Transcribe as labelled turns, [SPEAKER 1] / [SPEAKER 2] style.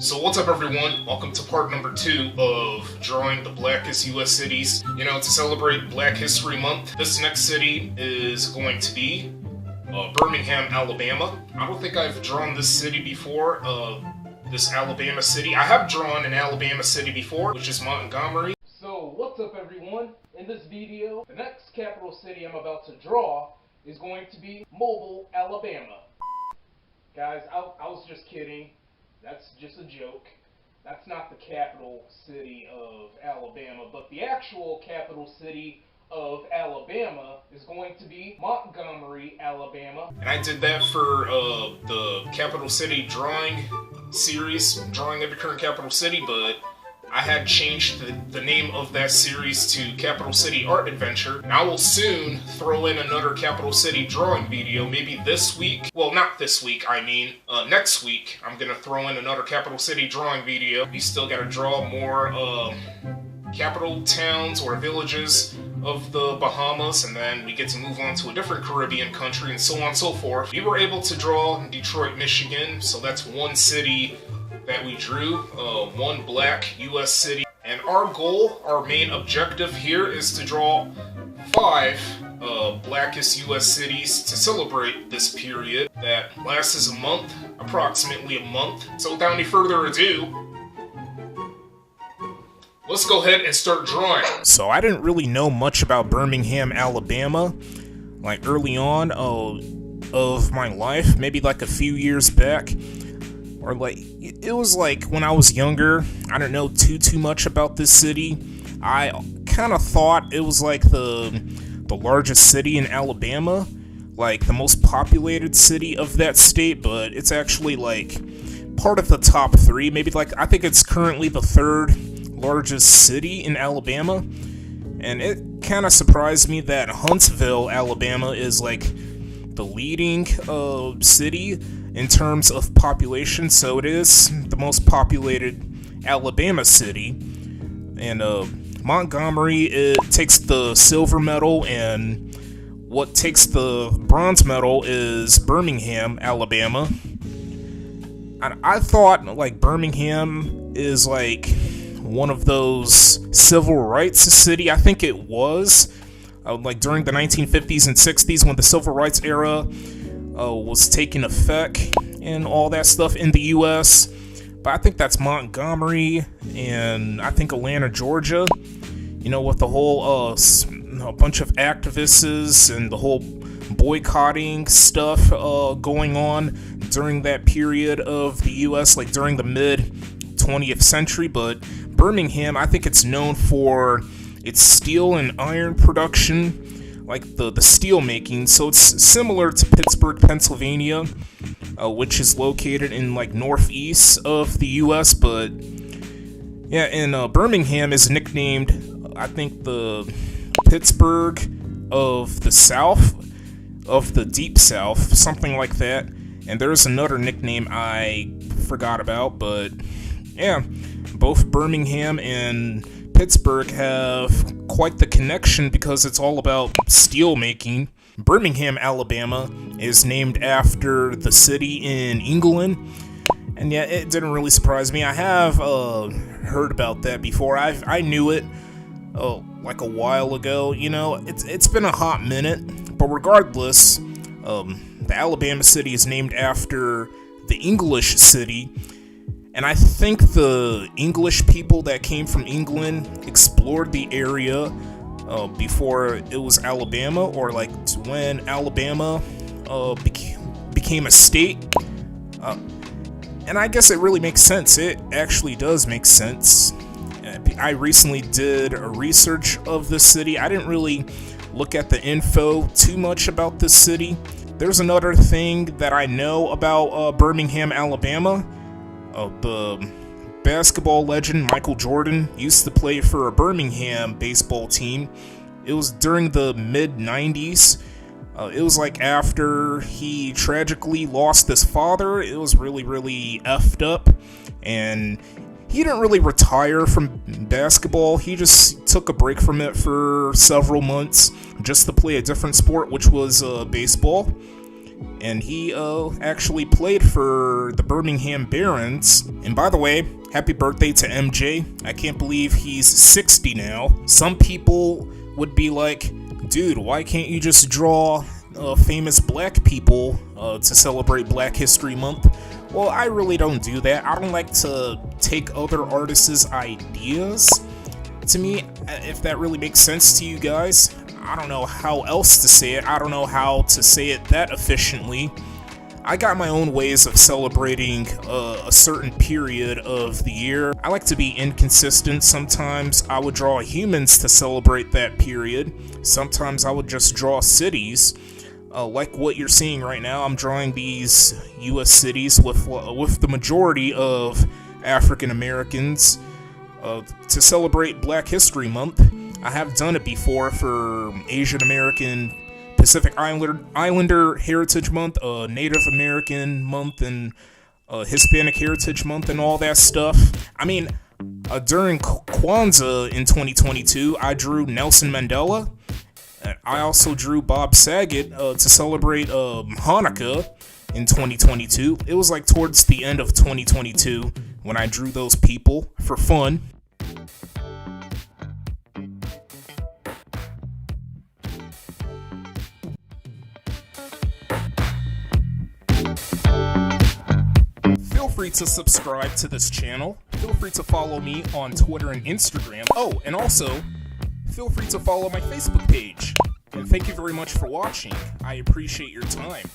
[SPEAKER 1] So what's up everyone, welcome to part number 2 of drawing the blackest US cities. You know, to celebrate Black History Month, this next city is going to be Birmingham, Alabama. I don't think I've drawn this city before, this Alabama city. I have drawn an Alabama city before, which is Montgomery.
[SPEAKER 2] So what's up everyone, in this video, the next capital city I'm about to draw is going to be Mobile, Alabama. Guys, I was just kidding. That's just a joke. That's not the capital city of Alabama, but the actual capital city of Alabama is going to be Montgomery, Alabama.
[SPEAKER 1] And I did that for the capital city drawing series, drawing every current capital city, but I had changed the name of that series to Capital City Art Adventure. And I will soon throw in another capital city drawing video, maybe this week. Well, not this week, I mean, next week. I'm gonna throw in another capital city drawing video. We still gotta draw more capital towns or villages of the Bahamas, and then we get to move on to a different Caribbean country, and so on and so forth. We were able to draw Detroit, Michigan, so that's one city that we drew, one black US city. And our goal, our main objective here is to draw 5 blackest US cities to celebrate this period that lasts a month, approximately a month. So without any further ado, let's go ahead and start drawing. So I didn't really know much about Birmingham, Alabama, like early on of my life, maybe like a few years back. Or like, it was like when I was younger, I don't know too much about this city. I kind of thought it was like the largest city in Alabama, like the most populated city of that state, but it's actually like part of the top 3, maybe like, I think it's currently the 3rd largest city in Alabama. And it kind of surprised me that Huntsville, Alabama is like the leading city in terms of population, so it is the most populated Alabama city. And Montgomery, it takes the silver medal, and what takes the bronze medal is Birmingham, Alabama. And I thought like Birmingham is like one of those civil rights city. I think it was like during the 1950s and 60s when the civil rights era was taking effect and all that stuff in the US. But I think that's Montgomery, and I think Atlanta, Georgia, you know, with the whole a bunch of activists and the whole boycotting stuff going on during that period of the US, like during the mid 20th century. But Birmingham, I think it's known for its steel and iron production, like the steel making. So it's similar to Pittsburgh, Pennsylvania, which is located in like northeast of the US. But yeah, and Birmingham is nicknamed, I think, the Pittsburgh of the South, of the Deep South, something like that. And there's another nickname I forgot about, but yeah, both Birmingham and Pittsburgh have quite the connection because it's all about steel making. Birmingham, Alabama is named after the city in England, and yeah, it didn't really surprise me. I have heard about that before. I knew it like a while ago. You know, it's been a hot minute, but regardless, the Alabama city is named after the English city. And I think the English people that came from England explored the area before it was Alabama, or like when Alabama became a state. And I guess it really makes sense. It actually does make sense. I recently did a research of this city. I didn't really look at the info too much about this city. There's another thing that I know about Birmingham, Alabama. The basketball legend Michael Jordan used to play for a Birmingham baseball team. It was during the mid-90s. It was like after he tragically lost his father. It was really effed up, and he didn't really retire from basketball. He just took a break from it for several months just to play a different sport, which was baseball. and he actually played for the Birmingham Barons. And by the way, happy birthday to MJ. I can't believe he's 60 now. Some people would be like, dude, why can't you just draw famous black people to celebrate Black History Month? Well, I really don't do that. I don't like to take other artists' ideas. To me, if that really makes sense to you guys, I don't know how else to say it. I don't know how to say it that efficiently. I got my own ways of celebrating a certain period of the year. I like to be inconsistent. Sometimes I would draw humans to celebrate that period. Sometimes I would just draw cities. Like what you're seeing right now, I'm drawing these U.S. cities with the majority of African Americans to celebrate Black History Month. I have done it before for Asian American, Pacific Islander Heritage Month, Native American Month, and Hispanic Heritage Month, and all that stuff. I mean, during Kwanzaa in 2022, I drew Nelson Mandela. I also drew Bob Saget to celebrate Hanukkah in 2022. It was like towards the end of 2022 when I drew those people for fun. Feel free to subscribe to this channel. Feel free to follow me on Twitter and Instagram. Oh, and also, feel free to follow my Facebook page. And thank you very much for watching. I appreciate your time.